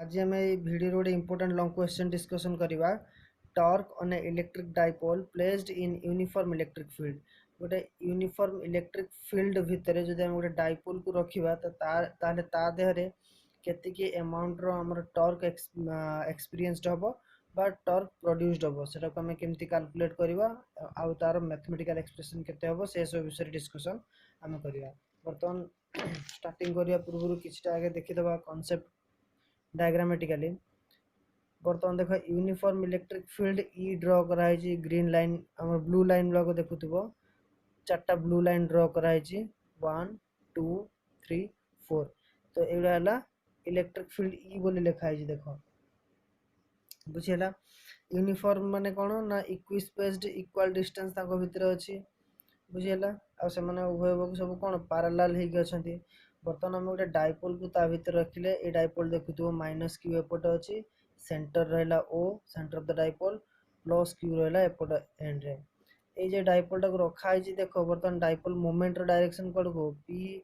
आज आम भिडियो गोटे इंपोर्टेंट लॉन्ग क्वेश्चन डिस्कशन करवा torque on A electric dipole placed in uniform electric field. गोटे यूनिफॉर्म इलेक्ट्रिक फील्ड भितर जब हम गोटे डाइपोल को रखा तो ता देहरे केतिकी अमाउंट आमर टॉर्क एक्सपीरियंस्ड हम बा टॉर्क प्रोड्यूस्ड हम से आम केमती कैलकुलेट करवा आउ तार मैथमेटिकल एक्सप्रेशन केते हम से सब विषय डिस्कशन आम करवा। बर्तमान स्टार्टिंग करने पूर्व किसी आगे देखीदे कॉन्सेप्ट डायग्रामेटिकली। बर्तमान देख यूनिफॉर्म इलेक्ट्रिक फील्ड ई ड्र कराई ग्रीन लाइन आम ब्लू लाइन लोग देखुव चार्टा ब्लू लाइन ड्र कराई 1 2 3 4 तो ये इलेक्ट्रिक फील्ड ई बोली लिखाई देख बुझीला। यूनिफॉर्म माने कौन ना इक्विस्पेस्ड इक्वाल डिस्टेंस ताको भितर अच्छी बुझीला आ से माने उभय उभय सब कौन पैरेलल होगी अच्छा। बर्तमान आम गोटे डाइपोल को ता भीतर रखिले ए डाइपोल देखुव माइनस क्यू एपटे अच्छी सेंटर रहा ओ centre of the dipole plus q रहा एपट एंड रे ये डाइपोल टाक रखाई देख। बर्तमान डाइपोल मोमेंट डायरेक्शन कौन को पी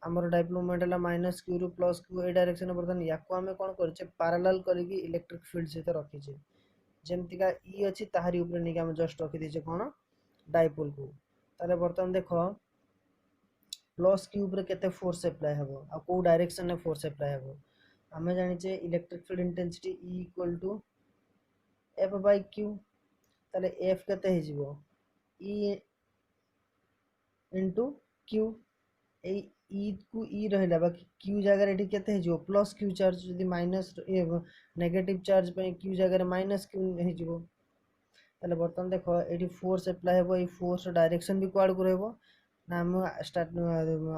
आमर डाइपोल मोमेंट है माइनस क्यू रु प्लस क्यू ए डायरेक्शन। बर्तमान या आम कौन कर पैरेलल करके इलेक्ट्रिक फील्ड सहित रखीचे जमतीका ई अच्छी ताहारी ऊपर नहीं आम जस्ट रखीदे कौन डाइपोल को। ताले बर्तमान देख प्लस क्यू उपर केते फोर्स अप्लाई हेबो आ को डायरेक्शन में फोर्स अप्लाई हेबो आमे जानिचे electric field intensity E equal to F by q. ताले एफ केते हे जिवो E इनटू क्यू ए ई को ई रहला बाकी क्यू जगह एठी केते हे जिवो प्लस क्यू चार्ज जदी माइनस नेगेटिव चार्ज पे क्यू जगह माइनस क्यू हे जिवो। ताले बर्तमान देखो एठी फोर्स अप्लाई हेबो ए फोर्स डायरेक्शन भी कुआड को रहबो ना आम स्टार्ट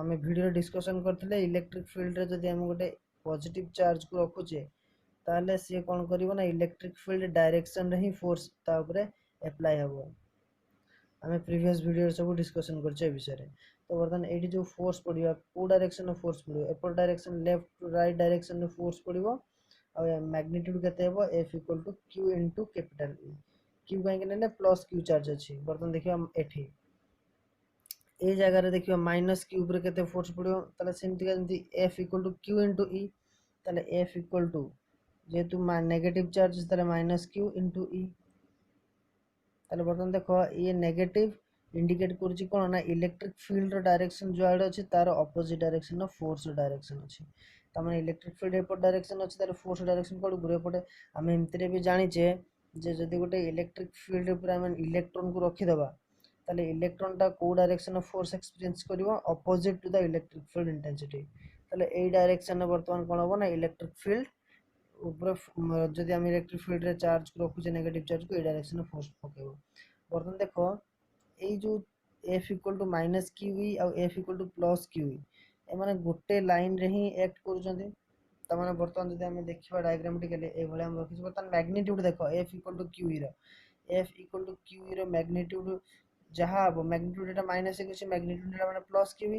आम भिडियो डिस्कसन करते इलेक्ट्रिक फील्ड जब आम गोटे पॉजिटिव चार्ज को रखुचे ताले सी कौन कर ना इलेक्ट्रिक फील्ड डायरेक्शन ही फोर्स ताऊपर अप्लाई हम आम प्रीवियस वीडियो सब डिस्कसन कर विषय। तो बर्तमान ये जो फोर्स पड़ा को डायरेक्शन फोर्स पड़ो एपट direction left right direction force पड़ो आ मैग्नीट्यूड केते F equal to q into capital E q कहीं प्लस क्यू चार्ज अच्छी। बर्तमान देखिए एठी ए जगह देखिए माइनस क्यू पर केते फोर्स पड़ो ताले सेमतिका जंती F equal to q into E ताले एफ इक्वल टू जेहेतु नेगेटिव चार्ज ताले माइनस क्यू इनटू ई। ताले बर्तमान देखो ये नेगेटिव इंडिकेट करुच्ची कौन ना इलेक्ट्रिक फील्ड डायरेक्शन जो आड़े अच्छी तार अपोजिट डायरेक्शन फोर्स डायरेक्शन अच्छी तमाने इलेक्ट्रिक फील्ड एपट डायरेक्शन अच्छी तार फोर्स डायरेक्शन कौन गुरु एपटे आम एमती भी जानीचे जे जदि गोटे इलेक्ट्रिक फील्ड ऊपर आम इलेक्ट्रॉन को रखीदबा ताले इलेक्ट्रॉन टा को डायरेक्शन फोर्स एक्सपीरियंस करिवो opposite to the electric field intensity. ताले ए डायरेक्शन में बर्तमान कौन हम ना इलेक्ट्रिक फील्ड ऊपर जदि आम इलेक्ट्रिक फील्ड रे चार्ज को रखुचे नेगेटिव चार्ज को ए डायरेक्शन फोर्स पकेबो। बर्तमान देखो ये जो F equal to minus q आउ F equal to plus q एमाने गोटे लाइन रे ही एक्ट करूछंती तमाने बर्तमान जदि आम देखिबा डायग्रामेटिकली ए भले हम रखिछ। बर्तमान मैग्नीट्यूड देखो एफ इक्वल टू क्यू रो एफ इक्वल टू क्यू रो मैग्नीट्यूड जहाँ हम मैग्नीट्यूड एटा माइनस एक मैग्नीट्यूड एटा माने प्लस क्यू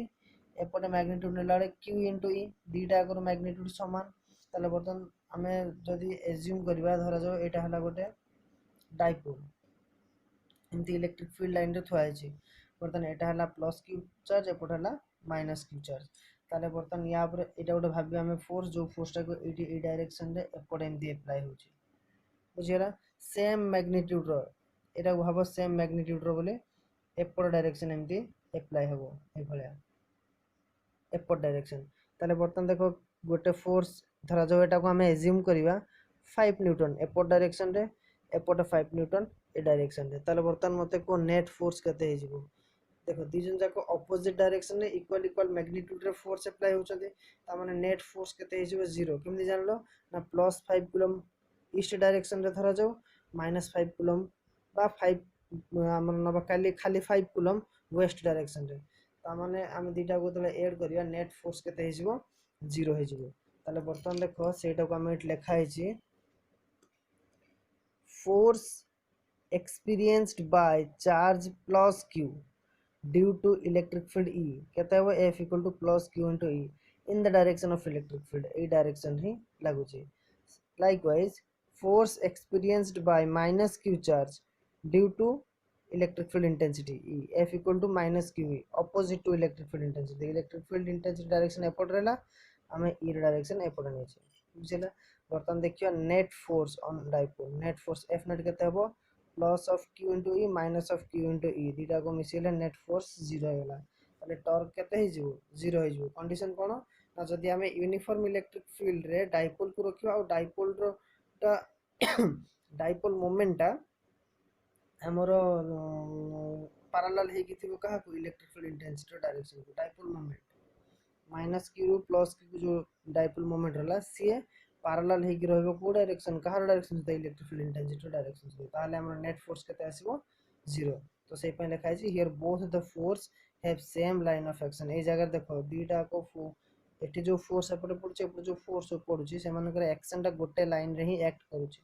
एपटे मैग्नीट्यूड नेला क्यू इनटू ई दीटा आगर मैग्नीट्यूड समान। ताले बर्तमान आमे जदि एज्यूम करबा धरा जाओ एटा हला गोटे डाइपोल एमती इलेक्ट्रिक फील्ड लाइन रे थुआ है। बर्तमान एटा हला प्लस क्यू चार्ज एपटे हला माइनस क्यू चार्ज ताले बर्तमान या पर एटा गोटे भाबी आमे फोर्स जो फोर्स टा को एटी ए डायरेक्शन रे एपटे एमती अप्लाई होची बुझियला सेम मैग्नीट्यूड रो एटा भाबो सेम मैग्नीट्यूड रो बोले एपट डायरेक्शन एमती अप्लाई हेबो ए भलिया एपट डायरेक्शन। ताले बर्तमान देखो गोटे फोर्स धरा जाओ एटा को आमे एज्यूम करबा 5 न्यूटन एपट डायरेक्शन रे एपट 5 न्यूटन ए डायरेक्शन रे ताले बर्तमान मते को नेट फोर्स केते हे जिवो देखो दी जन जाको ऑपोजिट डायरेक्शन रे इक्वल इक्वल मैग्नीट्यूड रे फोर्स अप्लाई होचते ता माने नेट फोर्स केते हे जिवो 0 केमि जानलो ना प्लस 5 कूलम ईस्ट डायरेक्शन रे धरा जाओ माइनस 5 कूलम बा 5 हमर नबा खाली 5 कूलम वेस्ट डायरेक्शन रे ता माने हम दीटा को तले ऐड करिया नेट फोर्स केते हे जिवो 0 हे जिवो। ताले बर्तमान देखो सेटा को हम एट लेखा हे छि force experienced by charge plus q due to electric field E कहते हैं वो F equal to plus Q into E in the direction of electric field ए डायरेक्शन ही लागू चे। Likewise force experienced by minus Q charge due to electric field intensity E F equal to minus Q E opposite to electric field intensity electric field intensity direction एपट रहला हमें E direction एपट नहीं चे बुझला। बर्तमान देखिए net force on dipole, net force F net केते हबो plus of q into E minus of q into E दीटा को मिसेले नेट फोर्स 0 होला ताले टॉर्क केते हे जिवो 0 हे जिवो। कंडीशन कोन ना जदि हमें यूनिफॉर्म इलेक्ट्रिक फील्ड रे डाइपोल को रखियो आ डाइपोल रो टा डाइपोल मोमेंट टा हमरो पैरेलल हे कि थिबो कहा को इलेक्ट्रिक फील्ड इंटेंसिटी डायरेक्शन को dipole moment minus Q plus Q जो डाइपोल मोमेंट रहला सी पैरेलल हे कि रहबो को डायरेक्शन कहार डायरेक्शन से इलेक्ट्रिक फील्ड इंटेंसिटी डायरेक्शन से ताले हमर नेट फोर्स केते आसीबो 0 तो से पे लिखा है here both the force have same line of action ए जगह देखो दीटा को एठी जो फोर्स एपटे पड़छ एपटे जो फोर्स पड़छ से मानकर एक्शन टा गोटे लाइन रे ही एक्ट करूछ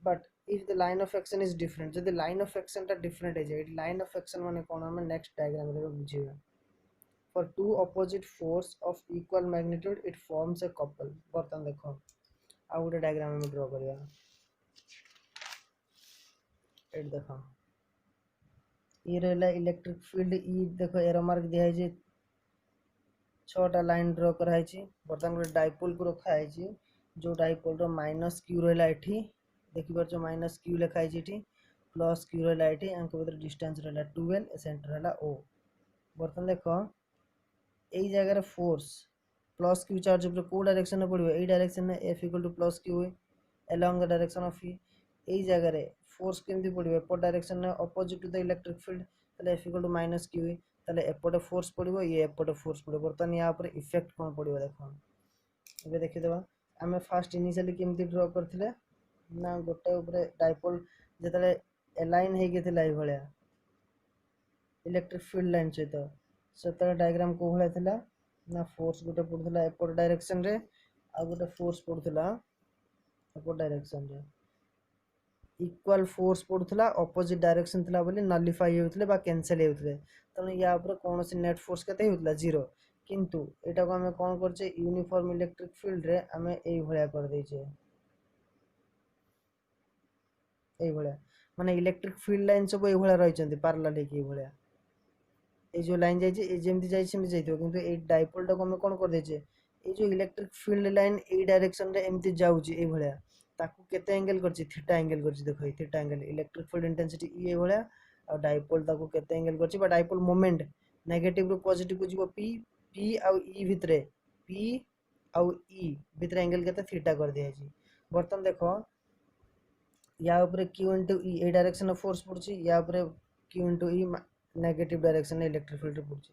but if the line of action is different जदि line of action टा different है जे line of action माने कोन हम नेक्स्ट डायग्राम रे बुझिबा for two opposite force of equal magnitude it forms a couple बर्तन देखो आ गोटे डायग्राम में ड्रा करिया एट देखो ये रहला इलेक्ट्रिक फील्ड ई देखो एरो मार्क दिया है जे छोटा लाइन ड्रा करा है छी बर्तन गोटे डाइपोल को रखा है छी जो डाइपोल रो माइनस क्यू रहला एठी देखि परछो माइनस क्यू लिखा है एठी प्लस क्यू रहला एठी अंक भीतर डिस्टेंस रहला 12 सेंटर रहला ओ बर्तन देखो এই জায়গায় ফোর্স প্লস কিউ চার্জ উপরে কোন ডাইরেকশনে পড়বে এই ডাইরেকশনে F equal to plus Q along the direction of e এই জায়গায় ফোর্স কেমতি পড়বে এপর ডাইরেকশনে opposite to the electric field তাহলে F equal to minus q তাহলে এপটে ফোর্স পড়বে ইয়ে এপটে ফোর্স পড়বে বর্তমান ইয়া উপরে ইফেক্ট কোন পড়বে দেখো এবে দেখি দেবা আমি ফার্স্ট ইনিশিয়ালি কেমতি ড্র করथिले না গোটে উপরে ডাইপোল যেতলে এলাইন হই গেছিলা এই ভলিয়া इलेक्ट्रिक फील्ड लाइन सहित से डायग्राम को भाया थिला ना फोर्स गोटे पड़ुला एपट डायरेक्शन रे आ गोटे फोर्स पड़ुला एपट डायरेक्शन रे इक्वल फोर्स पड़ुला ऑपोजिट डायरेक्शन थिला बोली नलिफाई होउतले बा कैंसिल होउतले तने या ऊपर कोनोसी नेट फोर्स केते होउतला 0 किंतु एटा को हमें कोन करछे यूनिफॉर्म इलेक्ट्रिक फील्ड रे हमें एई भलिया कर दैछे एई भलिया माने इलेक्ट्रिक फील्ड लाइन सब एई भलिया रहि छथि पैरेलल हे कि भलिया ये जो लाइन जाइए ये जेमती जाइए सेमती जाइथिबो किंतु ए डाइपोल टा को हम कोन कर देछे ए जो इलेक्ट्रिक फील्ड लाइन ए डायरेक्शन रे एमती जाउची ए भलिया ताकू केते एंगल करची थीटा एंगल करची देखो ए theta angle electric field intensity ए भलिया और डाइपोल ताकू केते एंगल करची बा डाइपोल मोमेंट नेगेटिव रो पॉजिटिव को जीवो पी पी आ ई भितरे पी आ ई भितरे एंगल केते थीटा कर दिया छी बर्तन देखो या ऊपर q * e ए डायरेक्शन में फोर्स पड़ची या ऊपर q * e negative direction electric field पड़ची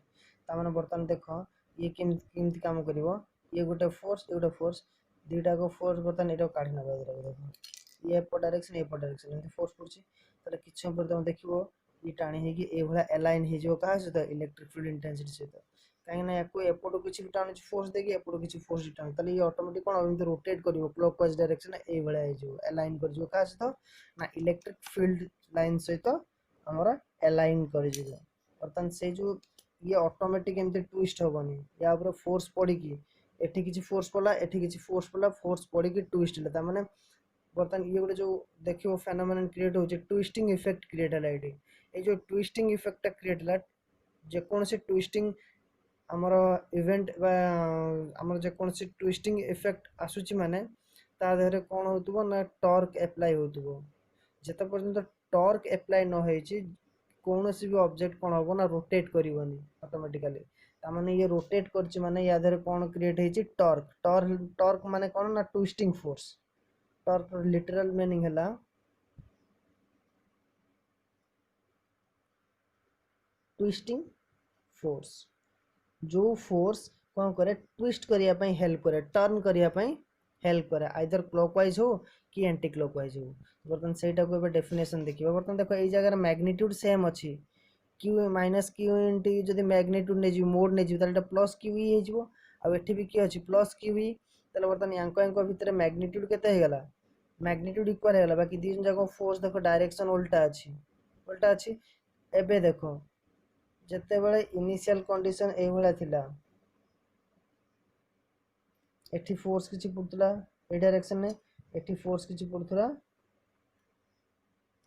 ता माने बर्तन देखो ये केमती काम करिवो ये गोटे फोर्स दीटा को फोर्स बर्तन एटा काढी नबा देखो ये एपो डायरेक्शन एमती फोर्स पड़ची ताले किछ पर तुम देखिवो ये टाणी हे कि ए भला अलाइन हे जो का से इलेक्ट्रिक फील्ड इंटेंसिटी से काहे ना एको एपटो किछ टाणी फोर्स देकी एपटो किछ फोर्स टाणी ताले ये ऑटोमेटिक कोन एमती रोटेट करिवो क्लॉकवाइज डायरेक्शन ए भला हे जो अलाइन कर जो का से ना इलेक्ट्रिक फील्ड लाइन सहित हमरा अलाइन कर जिवो बर्तन से जो ये ऑटोमेटिक एमती ट्विस्ट होबनी या ऊपर फोर्स पड़ी कि एठी किछि फोर्स पड़ला एठी किछि फोर्स पड़ला फोर्स पड़ी कि ट्विस्ट होला माने बर्तन ये गोटे जो देखियो फेनोमेनन क्रिएट होचे ट्विस्टिंग इफेक्ट क्रिएट होला एठी ए जो ट्विस्टिंग इफेक्ट क्रिएट होला जे कोन से ट्विस्टिंग हमर इवेंट बा हमर जे कोन से ट्विस्टिंग इफेक्ट आसुची माने ता देहरे कोन होतबो ना टॉर्क अप्लाई होतबो जते पर्यंत टॉर्क अप्लाई न होइची कोनोसी भी ऑब्जेक्ट कोन होबो ना रोटेट करिवनी ऑटोमेटिकली ता माने ये रोटेट करची माने या देहरे कोन क्रिएट हेची टॉर्क माने कोन ना twisting force torque literal meaning हला ट्विस्टिंग फोर्स जो फोर्स कौन करे ट्विस्ट करिया पई हेल्प करे टर्न करिया पई हेल्प करे आइदर क्लॉकवाइज हो कि एंटी क्लॉकवाइज हो बर्तन सेटा को एबे डेफिनेशन देखिबो बर्तन देखो एई जगह मैग्नीट्यूड सेम अछि q माइनस q इनटू जदी मैग्नीट्यूड ने जी मोड ने जी ताले प्लस q ही हेजिवो आ एठी भी की अछि प्लस q ही ताले बर्तन यांको भितर मैग्नीट्यूड केते हे गला मैग्नीट्यूड इक्वल हे गला बाकी तीन जगह फोर्स देखो डायरेक्शन उल्टा अछि एबे देखो जते बेले इनिशियल कंडीशन ए भला थिला एठी फोर्स किछि पड़तला ए डायरेक्शन में एठी फोर्स किछि पड़तला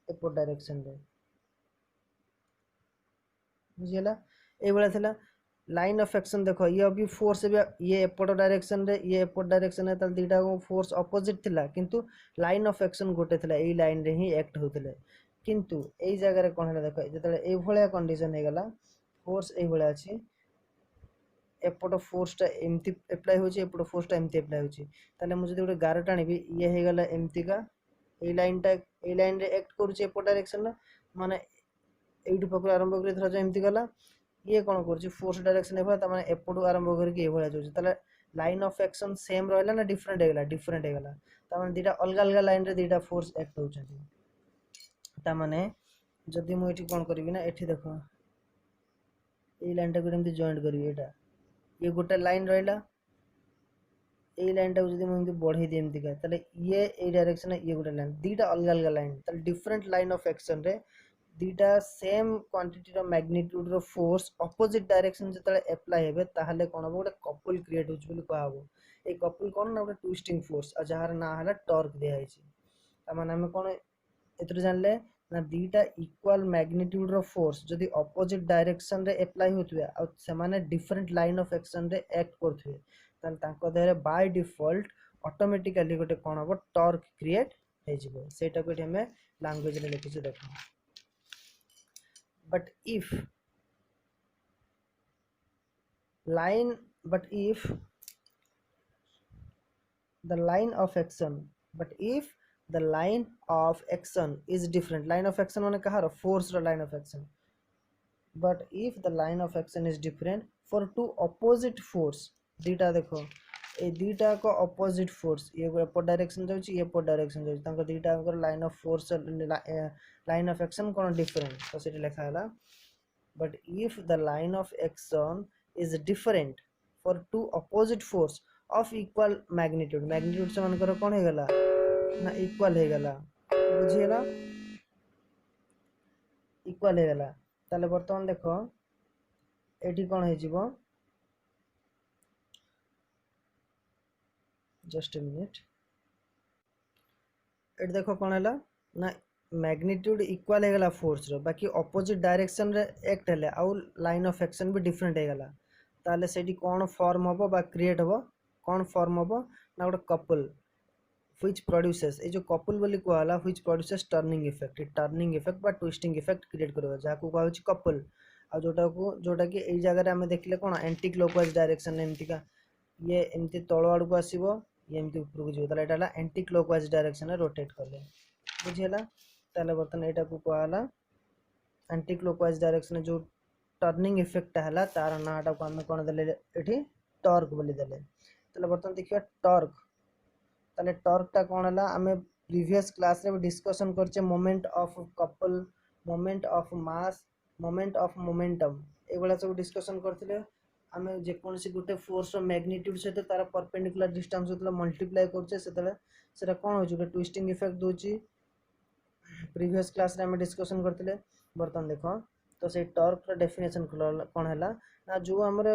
एपो डायरेक्शन रे बुझियला ए भला थिला लाइन ऑफ एक्शन देखो ये अभी फोर्स भी ये एपट डायरेक्शन रे ये एपट डायरेक्शन है ताल दीटा को फोर्स अपोजिट थिला किंतु लाइन ऑफ एक्शन गोटे थिला एई लाइन रे ही एक्ट होतिले किंतु एई जगह रे कोन हला देखो जतले एई भलिया कंडीशन हे गला फोर्स एई भलिया अछि एपट फोर्सटा एमती अप्लाई होची एपट फोर्सटा एमती अप्लाई होची ताले मु जदी गोटे गार टाणीबी ये हे गला एमती का एई लाइन रे एक्ट करूची एपट डायरेक्शन ना माने एइटु पकड़ आरंभ करी धरा जा एमती गला ये कौन कर फोर्स डायरेक्शन ए माने एपटू आरंभ करके ए भलिया जाउची ताले लाइन ऑफ एक्शन सेम रहला ना डिफरेंट हेगला डिफरेंट हेगला ता माने दीटा अलग अलग लाइन रे दीटा फोर्स एक्ट होचंती ता माने जदी मु एठी कोन करबी ना एठी देखो ए लाइन टा को एमती जॉइंट करबी एटा ये गोटे लाइन रहला ए लाइन टा को जदी मु एमती बढ़ाई दे एमती का ताले ये ए डायरेक्शन ये गोटे लाइन दीटा अलग अलग लाइन ताले डिफरेंट लाइन ऑफ एक्शन रे दीटा सेम क्वांटिटी रो मैग्नीट्यूड रो फोर्स अपोजिट डायरेक्शन जतले अप्लाई हेबे ताहले कोन हो गोटे कपल क्रिएट होछ बोली कहबो ए कपल कोन ना गोटे ट्विस्टिंग फोर्स आ जहार ना हला टॉर्क दिया हैछि त माने हम कोन एतरो जानले ना दीटा इक्वल मैग्नीट्यूड रो फोर्स जदी अपोजिट डायरेक्शन रे अप्लाई होतबे आ से माने डिफरेंट लाइन ऑफ एक्शन रे एक्ट करथबे ताल तांको देहरे बाय डिफॉल्ट ऑटोमेटिकली गोटे कोन हो टॉर्क क्रिएट हे जिवो सेटा को हमें लैंग्वेज रे लिखि देखो but if line but if the line of action but if the line of action is different line of action माने कहार force row line of action but if the line of action is different for two opposite force दीटा देखो ए दीटा को opposite force ये एपट direction जाउची ये एपट direction जाउची तांको दीटा को line of force line of action cone different तो सेठी लिखा हला but if the line of action is different for two opposite force of equal magnitude magnitude से मानकर कोन हे गला ना इक्वल हे गला बुझियला इक्वल हे गला ताले वर्तमान देखो एठी कोन हे जिवो जस्ट ए मिनिट एट देखो कोन हला ना मैग्नीट्यूड इक्वल है गला फोर्स रो बाकी ऑपोजिट डायरेक्शन रे एक्ट हेले आउ लाइन ऑफ एक्शन भी डिफरेंट है गला ताले सेठी कोन फॉर्म होबो बा क्रिएट होबो कोन फॉर्म होबो ना गोटे कपल व्हिच प्रोड्यूसेस ए जो कपल बोली कहला व्हिच प्रोड्यूसेस टर्निंग इफेक्ट बा ट्विस्टिंग इफेक्ट क्रिएट करबो जाको कहउ छी कपल आ जोटा कि एई जगह रे हमें देखले कोन एंटी क्लॉकवाइज डायरेक्शन एमती का ये एमती तळ आड़ को आसीबो ये एमती ऊपर को जिवो ताले एटा एंटी क्लॉकवाइज डायरेक्शन रे रोटेट करले बुझियला ताले बर्तन एटा को कहला एंटी क्लॉकवाइज डायरेक्शन जो टर्निंग इफेक्ट हला तार नाटा को हम कोन देले एठी टॉर्क बोली देले ताले बर्तन देखिया टॉर्क ताले टॉर्क ता कोन हला हमें प्रीवियस क्लास रे डिस्कशन करचे moment of couple moment of mass moment of momentum एगोला सब डिस्कशन करथिले हमें जे कोनसी गुटे फोर्स रो मैग्नीट्यूड से तार परपेंडिकुलर डिस्टेंस होतला मल्टीप्लाई करचे सेतले सेटा कोन हो जुटे ट्विस्टिंग इफेक्ट दोची प्रीवियस क्लास रे हम डिस्कशन करथिले बर्तन देखो तो से टॉर्क रो डेफिनेशन कोन हला ना जो हमरे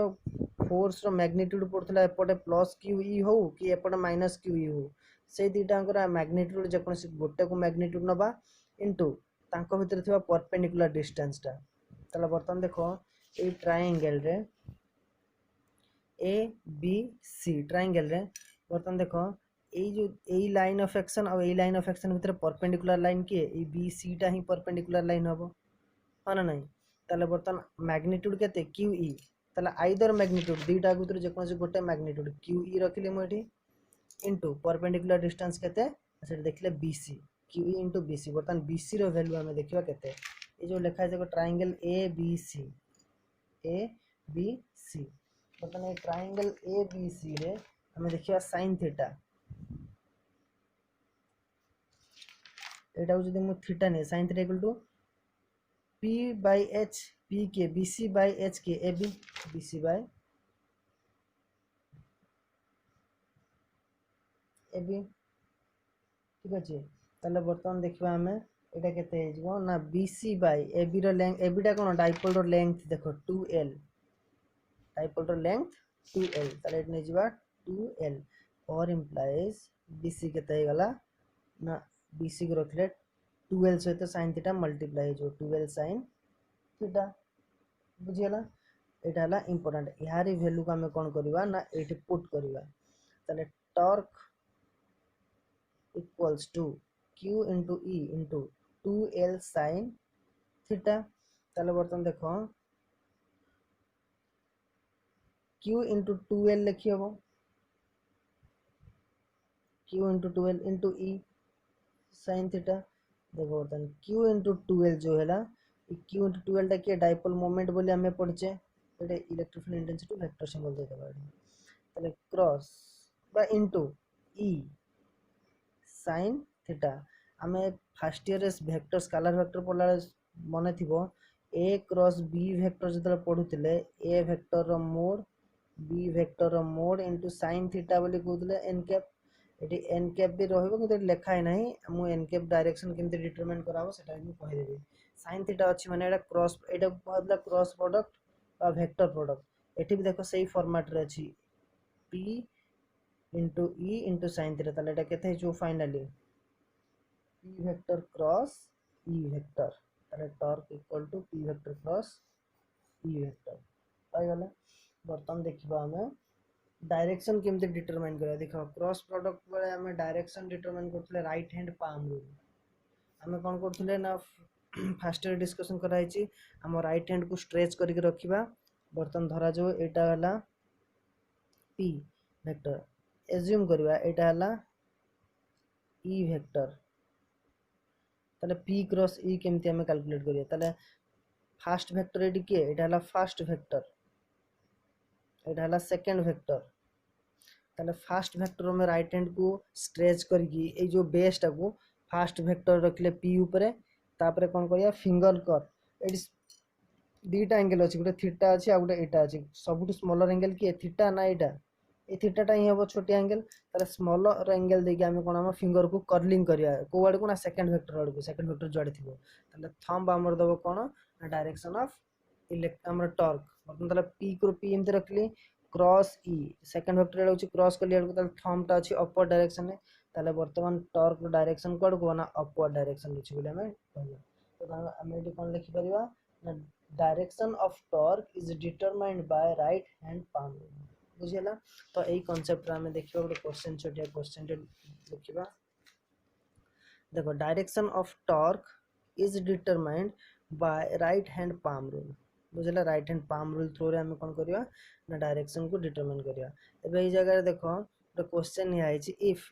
फोर्स रो मैग्नीट्यूड पड़थला एपटे प्लस क्यू ई हो कि एपटे माइनस क्यू ई हो से दीटांकर मैग्नीट्यूड जे कोनसी गोटे को मैग्नीट्यूड नबा इनटू तांको भीतर थिबा परपेंडिकुलर डिस्टेंस टा तला बर्तन देखो ए ट्रायंगल रे ए बी सी ट्रायंगल रे बर्तन देखो এই जो এই লাইন অফ অ্যাকশন আর এই লাইন অফ অ্যাকশন ভিতরে পারপেন্ডিকুলার লাইন কি এই বি সি টা হি পারপেন্ডিকুলার লাইন হবো হয় না নাই তাহলে বর্তমান ম্যাগনিটিউড কেতে কিউ ই তাহলে আইদর ম্যাগনিটিউড দুইটা ভিতরে যে কোনসি গোটে ম্যাগনিটিউড কিউ ই রাখিলে মু এটি ইনটু পারপেন্ডিকুলার ডিসটেন্স কেতে সেটা দেখলে BC Q E into BC বর্তমান বিসি র ভ্যালু আমি দেখিবা কেতে এই যে লেখা আছে ট্রায়াঙ্গেল এ বি সি বর্তমান এই ট্রায়াঙ্গেল এ বি সি রে আমি দেখিবা sin থিটা एटा जदि मु थीटा ने sin theta equal to p by h p के bc बाय h के ab bc बाय ab ठीक अछि ताले वर्तमान देखिबा हमें एटा केते हे जबो ना bc by ab row length ab टा कोन डाइपोल रो लेंथ देखो 2l डाइपोल रो लेंथ 2l ताले एट ने जबा 2l और इंप्लाइज bc केते हे गला ना BC को रखले 12 सहित sin थीटा मल्टीप्लाई जो 12 sin थीटा बुझियला एटा हला इंपोर्टेंट यार वैल्यू को आम कौन करवा ना ये पुट करवा ताले torque equals to Q into E into 2l sin theta ताले बर्तन देखो क्यू इंटू 2l लिखी हम Q into 2l into E sin theta देखो बर्तन क्यू इंटू 2l जो है क्यू इंटू 2l टा किए डाइपोल मोमेंट बोली आम पढ़चे ये electric field intensity vector symbol दे देबा ताले क्रॉस बा इंटू ई sin थीटा आम first year vector scalar vector पढ़ला मन थी ए क्रॉस बी वेक्टर जो पढ़ुले ए वेक्टर रो मोड बी वेक्टर रो मोड इंटू sin थीटा बोली कहते एन कैप ये एन कैप भी रही लिखाई ना मुझे एन कैप डायरेक्शन केमती डिटरमाइन कराबो सेटा भी कहीदेवी sin थीटा अच्छी माने एटा क्रॉस एटा कहला क्रॉस प्रोडक्ट बा वेक्टर प्रोडक्ट एठी भी देखो सही फॉर्मेट रे अछि p into E into sin theta ताले एटा केते जो finally p vector cross e vector ताले torque equal to p vector cross e vector पाई गला बर्तन देखिबा हमें डायरेक्शन केमती डिटरमाइन करा देखो क्रॉस प्रोडक्ट बेले हमें डायरेक्शन डिटरमाइन करथले राइट हैंड पाम रूल हमें कौन करथले ना फास्ट ईयर डिस्कशन कराई हम राइट हैंड को स्ट्रेच करके रखिबा बर्तन धरा जो एटा हला p वेक्टर एज्यूम करबा एटा हला e वेक्टर ताले p क्रॉस e केमती हमें कैलकुलेट करिया ताले फास्ट वेक्टर एटी के एटा हला फास्ट वेक्टर एटा हला सेकंड वेक्टर ताले फास्ट वेक्टर में राइट हैंड को स्ट्रेच करके ए जो बेस टा को फास्ट वेक्टर रखले p ऊपर तापरे कोन करिया फिंगर कर एटी दीटा एंगल अछि गोटे थीटा अछि आ गोटे एटा अछि सबुठ स्मॉलर एंगल की थीटा ना एटा ए थीटाटा ही हम छोटी एंगल ताले स्मॉलर एंगल देके हम कोन हम फिंगर को कर्लिंग करिया को वाड को ना सेकंड वेक्टर जोड़े थिबो ताले थंब हमर दबो कोन ना डायरेक्शन ऑफ हमर टॉर्क मतलब ताले p को p एमते रखली क्रॉस e सेकंड वेक्टर एडा अछि क्रॉस करली एडको ताले थंब टा अछि अपवर्ड डायरेक्शन में ताले वर्तमान टॉर्क डायरेक्शन कोड को ना अपवर्ड डायरेक्शन अछि बोले हमें कहला तो हम एडी कोन लिखि परिबा ना direction of torque is determined by right hand palm बुझेला तो यही कॉन्सेप्ट आम देखिए गोटे क्वेश्चन छोटिया क्वेश्चन लिखा देखो direction of torque is determined by right hand palm rule बुझेला right hand palm rule through रे हमें कौन करिया ना डायरेक्शन को डिटरमाइन करिया एबे ई जगह देखो गोटे क्वेश्चन ही आइछि if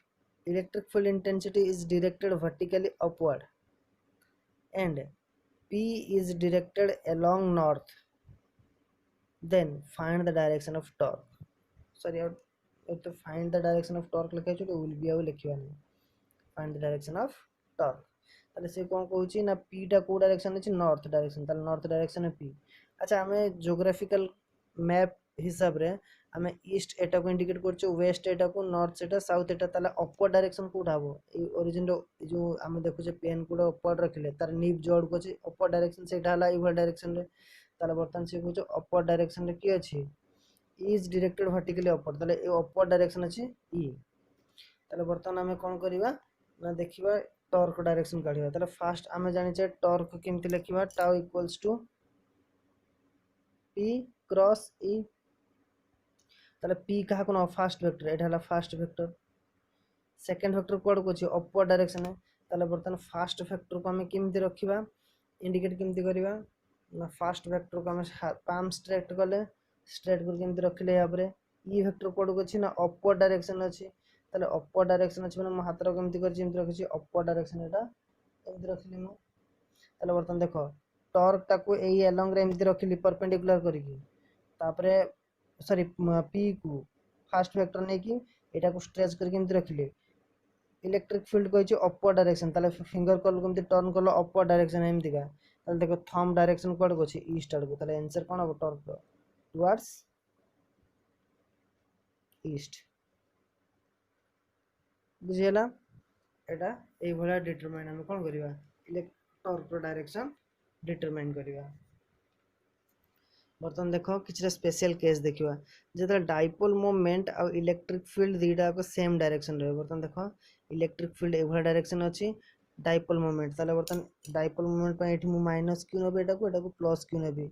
electric field intensity is directed vertically upward and p is directed along north then find the direction of torque sorry to find the direction of torque लिखा छै will be आउ लिखिबा नै find the direction of torque ताले से कोन कहूची ना p टा को direction अछि नॉर्थ डायरेक्शन ताले नॉर्थ डायरेक्शन है p अच्छा हमें ज्योग्राफिकल मैप हिसाब रे हमें ईस्ट एटा को इंडिकेट करछो वेस्ट एटा को नॉर्थ एटा साउथ एटा ताले अपवर्ड डायरेक्शन को उठाबो ए ओरिजिन जो हमें देखु जे पेन को अपवर्ड रखले तार नीब जोड़ को छै अपवर्ड डायरेक्शन से ढाला इवर डायरेक्शन रे ताले बर्तन से को अपवर्ड डायरेक्शन रे की अछि इज डायरेक्टेड वर्टिकली अपवर्ड ताले ए अपवर्ड डायरेक्शन अछि ई ताले बर्तन हमें कोन करबा ना देखिबा टॉर्क डायरेक्शन काढिबा ताले फास्ट हमें जानि छै टॉर्क केमति लिखिबा tau equals to p cross e ताले p कहा कोन फास्ट वेक्टर एटा हला फास्ट वेक्टर सेकंड वेक्टर कोड को छै अपवर्ड डायरेक्शन है ताले बर्तन फास्ट वेक्टर को हमें केमति रखिबा इंडिकेट केमति करिबा ना फास्ट वेक्टर को हमें पाम स्ट्रेट करले स्ट्रेट कर केमति रखले या परे ई वेक्टर कोड को छै ना अपवर्ड डायरेक्शन अछि ताले अपवर्ड डायरेक्शन अछि माने म हाथ रो केमति कर जेमति रखछि अपवर्ड डायरेक्शन एटा एमति रखली म ताले बर्तन देखो टॉर्क ता को एई अलोंग रे एमति रखली परपेंडिकुलर करिकि तापरे सॉरी p को फास्ट वेक्टर नै कि एटा को स्ट्रेच करके एमति रखली इलेक्ट्रिक फील्ड को छै अपवर्ड डायरेक्शन ताले फिंगर कॉल केमति टर्न करलो अपवर्ड डायरेक्शन एमति का ताले देखो थंब डायरेक्शन कोड को छै ईस्ट आड़ को ताले आंसर कोन हो टॉर्क टुवर्ड्स ईस्ट बुझियला एटा ए भला डिटरमाइन हम कोन करिवा टॉर्क डायरेक्शन डिटरमाइन करिवा बर्तन देखो किछटा स्पेशल केस देखिवा जेता डाइपोल मोमेंट आ इलेक्ट्रिक फील्ड दीटा को सेम डायरेक्शन रहे बर्तन देखो इलेक्ट्रिक फील्ड एभला डायरेक्शन अछि डाइपोल मोमेंट ताले बर्तन डाइपोल मोमेंट पे एठी मु माइनस q नेबे एटा को प्लस q नेबे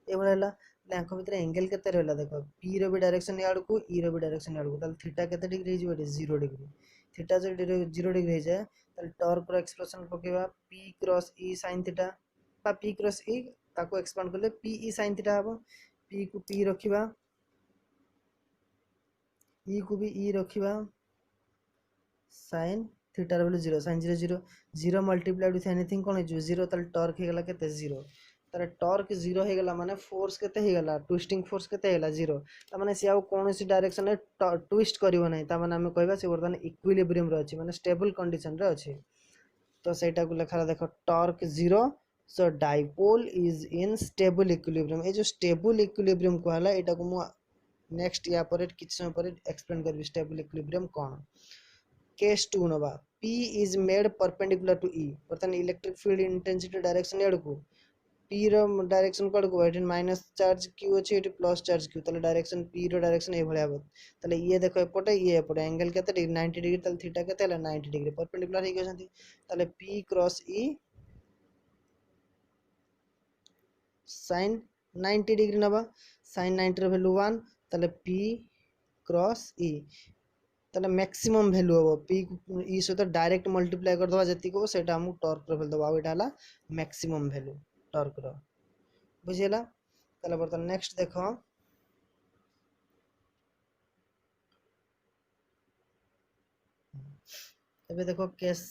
एभला आंख भितर एंगल केते रहला देखो p रो भी डायरेक्शन याड को e रो भी डायरेक्शन याड को ताल थीटा केते डिग्री हो जिवो 0 डिग्री थीटा जो 0 डिग्री हो जाए ताल टॉर्क रो एक्सप्रेशन पकेबा p cross e sin theta बा p क्रॉस e ताको एक्सपांड करले p e sin थीटा हबो p को p रखिबा e को भी e रखिबा sin थीटा रो value 0 sin 0 0 0 multiplied with anything कोन हो 0 ताल टॉर्क हे गला केते 0 तार टॉर्क 0 हे गला माने फोर्स केते हे गला ट्विस्टिंग फोर्स केते हे गला 0 ता माने से आ कोनोसी डायरेक्शन रे ट्विस्ट करिवो नै ता माने हम कहबा से वर्तमान इक्विलिब्रियम रे अछि माने स्टेबल कंडीशन रे अछि तो सेटा को लेखा देखो torque 0 so dipole is in stable equilibrium ए जो स्टेबल इक्विलिब्रियम कहला एटा को मु नेक्स्ट या पर किछ समय पर एक्सप्लेन करबी स्टेबल इक्विलिब्रियम कोन केस 2 नबा p is made perpendicular to e वर्तमान इलेक्ट्रिक फील्ड इंटेंसिटी डायरेक्शन एड को p रो डायरेक्शन कोड को एट माइनस चार्ज q अछि एट प्लस चार्ज q तले डायरेक्शन p रो डायरेक्शन ए भलिया बत तले ये देखो एपटे ये एपटे एंगल केते डिग्री 90 डिग्री तले थीटा केते हला 90 डिग्री परपेंडिकुलर हे गसंती तले p cross e sin 90 degree नबा sin 90 रो वैल्यू 1 तले p क्रॉस e तले मैक्सिमम वैल्यू हो p e सहित डायरेक्ट मल्टीप्लाई कर दवा जति को सेटा हम टॉर्क रो वैल्यू दबा एटा हला मैक्सिमम वैल्यू टॉर्क रो बुझियला तले बर्तन नेक्स्ट देखो एबे देखो case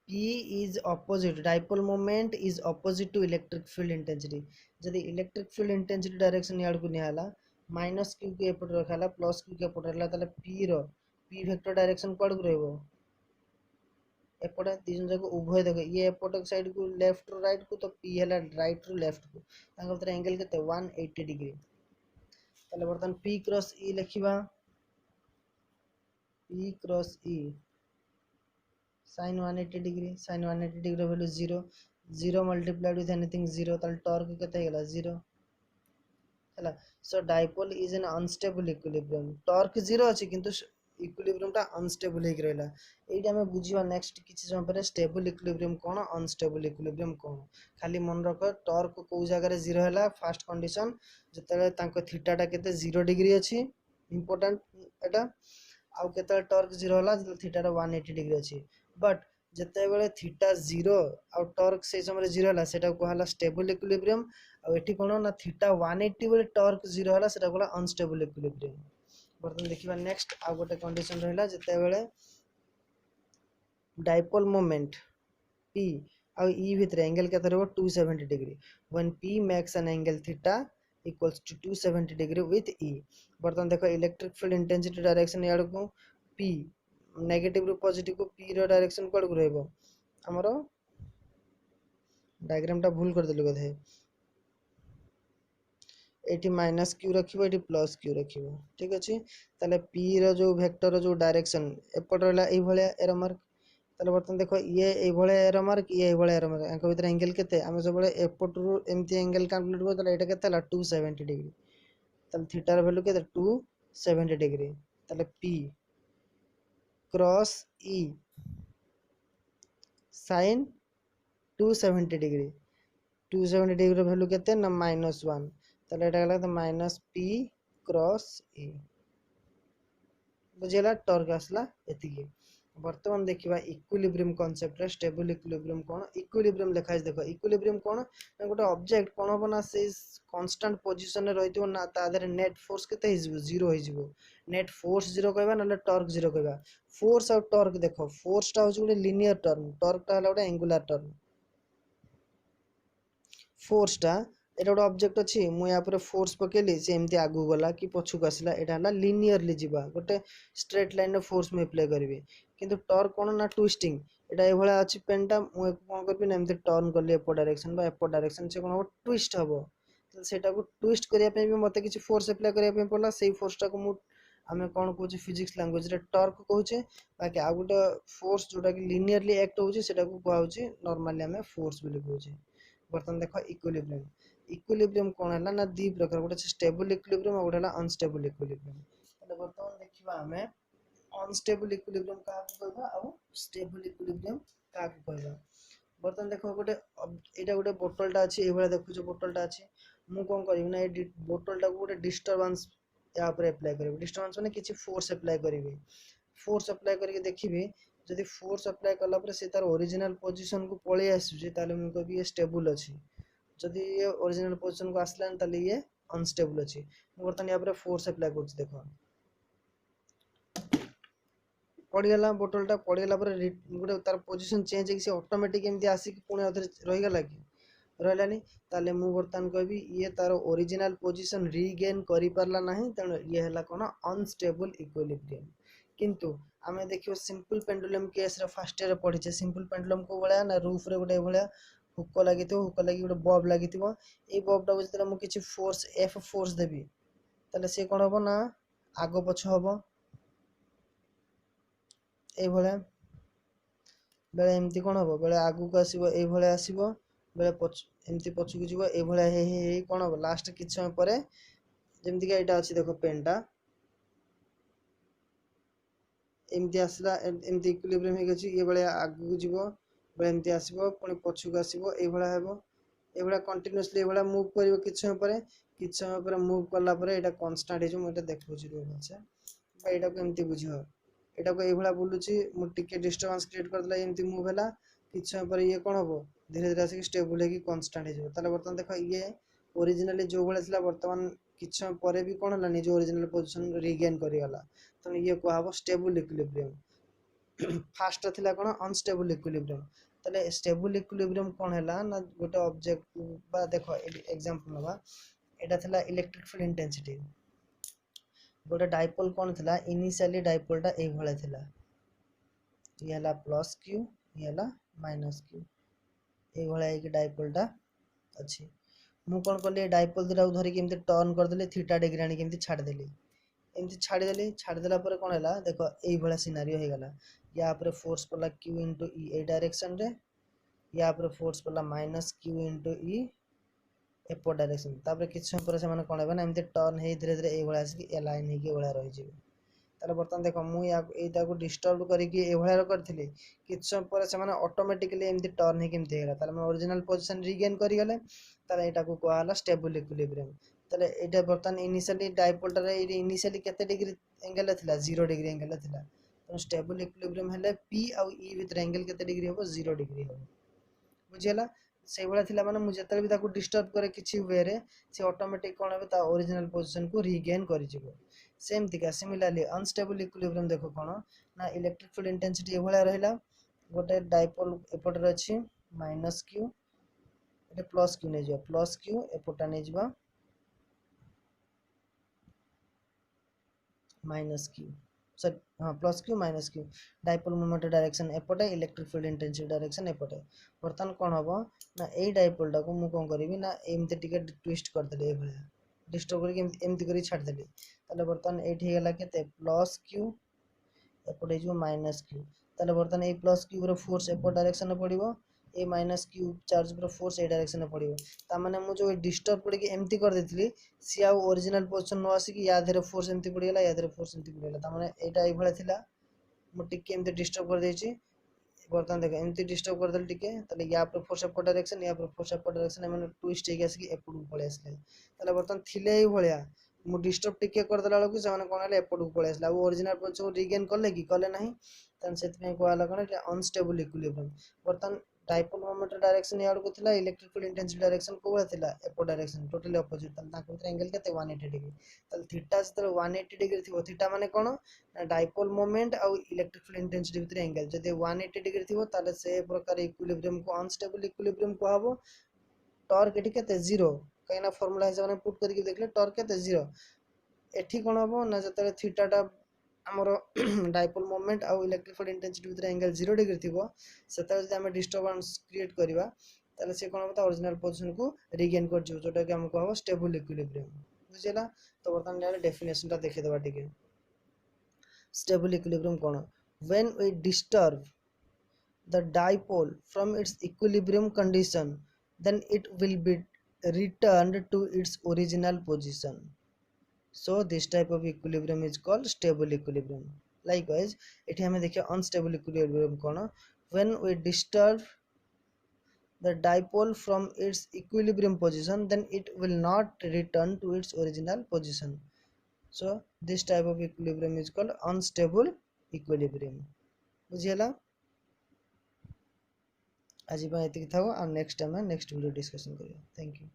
p is opposite dipole moment is opposite to electric field intensity जदि इलेक्ट्रिक फील्ड इंटेंसिटी डायरेक्शन याड को निहाला माइनस q के एपट रखाला प्लस q के एपट रहला तले p रो p वेक्टर डायरेक्शन कोड को रहबो एपटे तीन जगह उभय देखो ये एपट साइड को लेफ्ट रो राइट को तो p हला राइट रो लेफ्ट को तांग भीतर एंगल केते 180 डिग्री तले बर्तन p क्रॉस e लिखिबा p cross e sin 180 degree sin 180 degree value 0 0 multiplied with anything 0 ताल टॉर्क केते हेला 0 हला so dipole is an unstable equilibrium torque 0 अछि किंतु इक्विलिब्रियम टा अनस्टेबल हे रहला एटा हम बुझिबा नेक्स्ट किछि समय पर स्टेबल इक्विलिब्रियम कोन अनस्टेबल इक्विलिब्रियम कोन खाली मन रख टॉर्क को जगह रे 0 हला फर्स्ट कंडीशन जतले तांको थीटा टा केते 0 डिग्री अछि इंपोर्टेंट एटा आउ केते टॉर्क 0 हला जतले थीटा रा 180 डिग्री अछि बट जते बेले थीटा 0 आउ टॉर्क से समय 0 हला सेटा को हला स्टेबल इक्विलिब्रियम आ एठी कोन ना थीटा 180 बेले टॉर्क 0 हला सेटा को अनस्टेबल इक्विलिब्रियम बर्तन देखिबा नेक्स्ट आ गोटे कंडीशन रहला जते बेले डाइपोल मोमेंट p आ e भितर एंगल केते रहबो 270 degree when p makes an angle theta equals to 270 degree with e बर्तन देखो इलेक्ट्रिक फील्ड इंटेंसिटी डायरेक्शन याड को p नेगेटिव रो पॉजिटिव को p रो डायरेक्शन कोड को रहबो हमरो डायग्राम टा भूल कर देलु बधे एटी माइनस q रखिबो एटी प्लस q रखिबो ठीक अछि तले p रो जो वेक्टर रो जो डायरेक्शन एपट रहला ए भलिया एरो मार्क तले बर्तन देखो ये ए भलिया एरो मार्क ये ए भलिया एरो मार्क अंक भीतर एंगल केते हम सब बळे एपट रो एमती एंगल कैलकुलेट को तले एटा केते हला 270 डिग्री तले थीटा रो वैल्यू केते 270 डिग्री तले p cross e sin 270 degree 270 degree value केते ना -1 तले एटा गला त माइनस p क्रॉस e बुझेला टॉर्क आसला एतिकी वर्तमान देखिबा इक्विलिब्रियम कांसेप्ट रे स्टेबल इक्विलिब्रियम कोन इक्विलिब्रियम लिखा है देखो इक्विलिब्रियम कोन गोटे ऑब्जेक्ट कोन बना से कांस्टेंट पोजीशन रे रहितो ना ता देर नेट फोर्स केते हिजबो 0 हिजबो नेट फोर्स 0 कहबा ना टॉर्क 0 कहबा फोर्स और टॉर्क देखो फोर्स टा होची गोटे लीनियर टर्म टॉर्क टा हला गोटे एंगुलर टर्म फोर्स टा एटा गोटे ऑब्जेक्ट अछि मु या पर फोर्स पकेली से एमती आगु गला कि पछु आसला एटा हला लीनियरली जीवा गोटे स्ट्रेट लाइन रे फोर्स में अप्लाई करबे किंतु टॉर्क कोन ना ट्विस्टिंग एटा ए भला अछि पेनटा मु कोन करबी ना एमती टर्न करले एपो डायरेक्शन बा एपो डायरेक्शन से कोन ट्विस्ट हबो तो सेटा को ट्विस्ट करिया पे भी मते किछि फोर्स अप्लाई करिया पे पड़ला सेही फोर्स टा को मु हमें कोन कहूचे फिजिक्स लैंग्वेज रे टॉर्क कहूचे बाकी आ गोटे फोर्स जोटा कि लीनियरली एक्ट होचे सेटा को कहूचे नॉर्मली हमें फोर्स बोली कहूचे बर्तन देखो इक्विलिब्रियम इक्विलिब्रियम कोन हला ना दी प्रकार गोटे स्टेबल इक्विलिब्रियम और गोटे हला अनस्टेबल इक्विलिब्रियम तले बर्तमान देखिबा हमें अनस्टेबल इक्विलिब्रियम का कहबा और स्टेबल इक्विलिब्रियम का कहबा बर्तमान देख गोटे यहाँ गोटे बोतलटा अच्छी ये देखो बोतलटा अच्छी मुझे कौन करी ना ये बोतलटा को गोटे डिस्टर्बांस या एप्लाय करेंगे डिस्टर्बांस मैंने किसी फोर्स एप्लाय करेंगे फोर्स एप्लाय करके देखिए जदि फोर्स एप्लाय कलापर से तार ओरिजिनल पोजिशन को पलि आसूँ मुझे कह ये स्टेबल अच्छी जदि ये ओरिजिनल पोजिशन को आसलानी ताले ये अनस्टेबल अच्छी बर्तमान यहाँ फोर्स एप्लाय कर देख पड़गला बोतलटा पड़गला गोटे तार पोजिशन चेंज हो ऑटोमेटिक एमती आसिक पुणी आउे रहीगला कि रही ताले मु बर्तमान कहबी ये तार ओरिजिनल पोजिशन रिगेन कर पारला ना तेणु ये है कौन अनस्टेबल इक्विलिब्रियम किंतु आम देखिए simple pendulum case first year पढ़ीचे सिंपल पेंडुलम को भाया ना रूफ रे गोटे भाया हुक लगी हुक लगी गोटे बल्ब लगी ये बल्बटा को जो मुझे फोर्स एफ फोर्स देवी ताले सी कौन हम ना आग पछ हम ये बेले एमती कौन हम बेले आगू को आसो ये आसो बेले एमती पछकू जीव ये कौन हम लास्ट कि समय पर जमीक यहाँ अच्छी देख पेनटा एमती आसला एमती इक्विलिब्रियम हो ये बेले आगू जीव बेले एमती आसो पुणी पछकू आसो ये कंटिन्यूअसली ये मुव कर कि समय पर मुव कलापर यहाँ कन्स्टाट हो देखा यहाँ को एमती बुझ यहाँ को ये बुलूची मुझे डिस्टर्बांस क्रिएट करदेला एमती मुव है कि समय पर ये कौन हम धीरे धीरे आसिक स्टेबल होगी कन्स्टाट हो बर्तमान देख ये ओरिजिनली जो भाई बर्तमान कि समय पर भी कौन है निज ओरिजिनल पोजिशन रिगेन करगला तेणु ये कह स्टेबल इक्विलिब्रियम फास्ट थिला कौन अनस्टेबल इक्विलिब्रियम ताले स्टेबल इक्विलिब्रियम कौन है ना गोटे ऑब्जेक्ट बा देख एग्जांपल नवा एटा थिला इलेक्ट्रिक फील्ड इंटेंसिटी गोटे डाइपोल कौन थिला इनिशियली डाइपोलटा ए भले थिला ये हला प्लस क्यू ये हला माइनस क्यू ए भले एक डाइपोलटा अच्छी मु कौन कली डाइपोल दुटा को धरिक एमती टर्न करदेली थीटा डिग्री आनी एमती छाड़देली एमती छाड़देला पर कौन है देख ये भाया सिनारियो हो गला या फोर्स पड़ा क्यू इंटू ई ए डायरेक्शन रे या फोर्स पड़ा माइनस क्यू इंटू ई एपट डायरेक्शन तापर किछ समय पर से कौन है ना एमती टर्न हो धीरे धीरे ये आसिक एलाइन हो रही ताले बर्तमान देख मुझे को डिस्टर्ब करके करी कि समय पर से ऑटोमेटिकली एमती टर्न होगा ओरिजिनल पोजिशन रिगेन करगले यहाँ को कहला स्टेबल इक्विलिब्रियम ताले एटा बर्तमान इनिशियली डाइपोलटार इनिशियली केते डिग्री एंगल थिला 0 डिग्री एंगल थिला तो स्टेबल इक्विलिब्रियम हेले पी आउ ई विथ एंगल केते डिग्री हो 0 डिग्री हो बुझियला से भाया थिला माने मु जेतले भी ताको डिस्टर्ब करे किछि वे रे से ऑटोमेटिक कोन हे ता ओरिजिनल पोजीशन को रीगेन करि जिवो सेम थिका सिमिलरली अनस्टेबल इक्विलिब्रियम देखो कोन ना इलेक्ट्रिक फील्ड इंटेंसिटी ए भाया रहिला गोटे डाइपोल एपटर अछि माइनस क्यू एटे प्लस क्यू नै जिवो प्लस क्यू एपटा नै जिवो माइनस क्यू सर हाँ plus q minus q dipole moment direction एपटे इलेक्ट्रिक फील्ड इंटेंसिटी डायरेक्शन एपटे बर्तमान कौन हम ना यही डाइपोलटा को मुझे कौन करी ना एमती टिके ट्विस्ट करदेली ये भाया डिस्टर्ब करके एमती कर छाड़देली ताले बर्तमान ये होगा के प्लस क्यू एपटे जो माइनस क्यू ताले बर्तमान ये प्लस क्यू फोर्स एपट डायरेक्शन पड़ो ए माइनस क्यू चार्ज फोर्स ए डायरेक्शन पड़ो ताने मुझे डिस्टर्ब करके एमती कर देती सी आउ ओरिजिनल पोजिशन न आसिक या धीरे फोर्स एमती पड़गला या धीरे फोर्स एमती पड़गला ताने एटा ये भाया थिला मु टिके एमती डिस्टर्ब कर देछि बर्तमान देख एमती डिस्टर्ब कर देल टिके ताले या पर फोर्स एपट डायरेक्शन या पर फोर्स एपट डायरेक्शन एमन ट्विस्ट हे आसिक एपट को पळे आसले ताले बर्तमान थिले ही भलिया मु डिस्टर्ब टिके कर देला बेलू से कौन है एपट को पळे आसला ओरिजिनल पोजिशन को रिगेन कले कि कले नाही तन से कहला कौन अनस्टेबल इक्विलिब्रियम बर्तमान डाइपोल मोमेंट डायरेक्शन याड को थिला इलेक्ट्रिक फील्ड इंटेंसिटी डायरेक्शन को बळा थिला एपो डायरेक्शन टोटली ऑपोजिट तल ताको भीतर एंगल केते 180 डिग्री तल थीटा जतरे 180 डिग्री थिबो थीटा माने कोन ना डाइपोल मोमेंट और इलेक्ट्रिक फील्ड इंटेंसिटी भीतर एंगल जदि 180 डिग्री थिबो ताले से प्रकार इक्विलिब्रियम को अनस्टेबल इक्विलिब्रियम को हबो टॉर्क एठी केते 0 कहिना फार्मूला हिसाब ने पुट करके देखले टॉर्क केते 0 एठी कोन हबो ना जतरे थीटाटा आमर डाइपोल मोमेंट आउ इलेक्ट्रिक फील्ड इंटेंसिटी भीतर एंगल 0 डिग्री थिबो सेता जदि हम डिस्टर्बेंस क्रिएट करबा ताले से कोन होता ओरिजिनल पोजीशन को रीगेन कर जो जोटा कि हमको हो स्टेबल इक्विलिब्रियम बुझिला तो बर्तमान यार डेफिनेशन ता देखे देबा ठीक है स्टेबल इक्विलिब्रियम कोन when we disturb the dipole from its equilibrium condition then it will be returned to its original position. So this type of equilibrium is called stable equilibrium. Likewise एठी हमें देखिए unstable equilibrium कौन when we disturb the dipole from its equilibrium position, then it will not return to its original position. So this type of equilibrium is called unstable equilibrium. बुझिएला आज एतिक था, next time next video discussion करिए। Thank you.